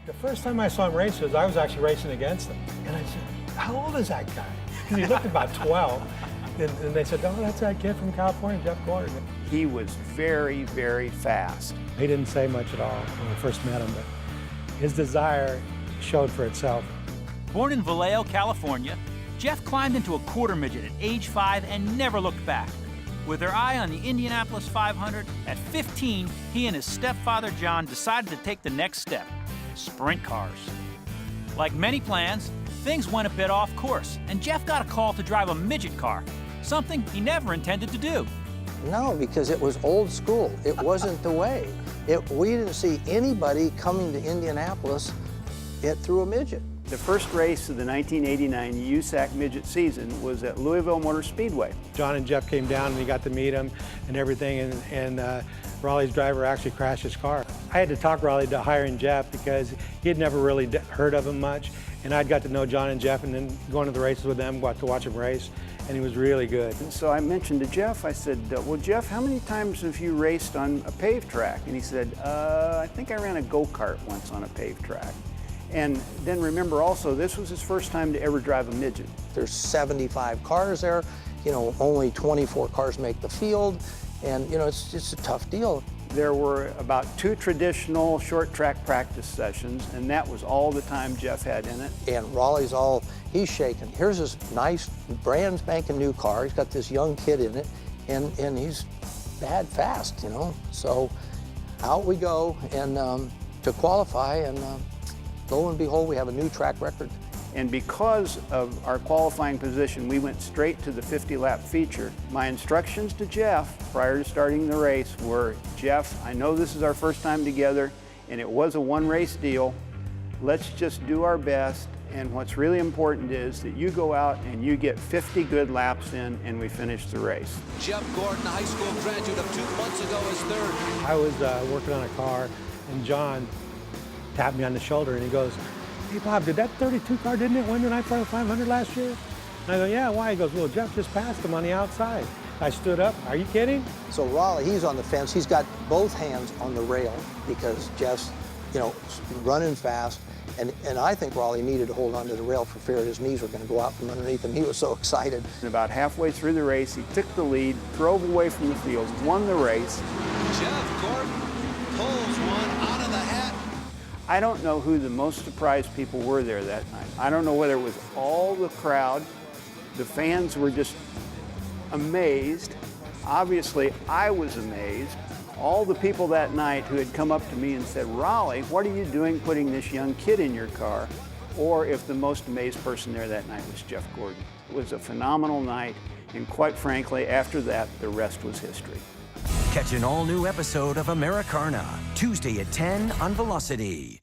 The first time I saw him race was I was actually racing against him. And I said, how old is that guy? Because he looked about 12. And they said, oh, that's that kid from California, Jeff Gordon. He was very, very fast. He didn't say much at all when we first met him, but his desire showed for itself. Born in Vallejo, California, Jeff climbed into a quarter midget at age 5 and never looked back. With their eye on the Indianapolis 500, at 15, he and his stepfather John decided to take the next step, sprint cars. Like many plans, things went a bit off course, and Jeff got a call to drive a midget car, something he never intended to do. No, because it was old school. It wasn't the way. We didn't see anybody coming to Indianapolis through a midget. The first race of the 1989 USAC Midget season was at Louisville Motor Speedway. John and Jeff came down and we got to meet him and everything, and Rollie's driver actually crashed his car. I had to talk Rollie to hiring Jeff because he had never really heard of him much, and I'd got to know John and Jeff and then going to the races with them, got to watch him race, and he was really good. And so I mentioned to Jeff, I said, well, Jeff, how many times have you raced on a paved track? And he said, I think I ran a go-kart once on a paved track. And then remember also, this was his first time to ever drive a midget. There's 75 cars there, you know, only 24 cars make the field, and you know, it's just a tough deal. There were about 2 traditional short track practice sessions, and that was all the time Jeff had in it. And Rollie's he's shaking. Here's this nice, brand spanking new car. He's got this young kid in it, and he's bad fast, you know. So out we go and to qualify, and lo and behold, we have a new track record. And because of our qualifying position, we went straight to the 50-lap feature. My instructions to Jeff prior to starting the race were, Jeff, I know this is our first time together, and it was a one-race deal. Let's just do our best, and what's really important is that you go out and you get 50 good laps in, and we finish the race. Jeff Gordon, a high school graduate of 2 months ago, is third. I was working on a car, and John tapped me on the shoulder, and he goes, hey, Bob, did that 32 car, didn't it win the night for the 500 last year? And I go, yeah, why? He goes, well, Jeff just passed him on the outside. I stood up, are you kidding? So Rollie, he's on the fence. He's got both hands on the rail because Jeff's, you know, running fast. And I think Rollie needed to hold onto the rail for fear his knees were going to go out from underneath him. He was so excited. And about halfway through the race, he took the lead, drove away from the field, won the race. Jeff Gordon pulls one out of the hat. I don't know who the most surprised people were there that night. I don't know whether it was all the crowd. The fans were just amazed. Obviously, I was amazed. All the people that night who had come up to me and said, Rollie, what are you doing putting this young kid in your car? Or if the most amazed person there that night was Jeff Gordon. It was a phenomenal night, and quite frankly, after that, the rest was history. Catch an all-new episode of Americarna, Tuesday at 10 on Velocity.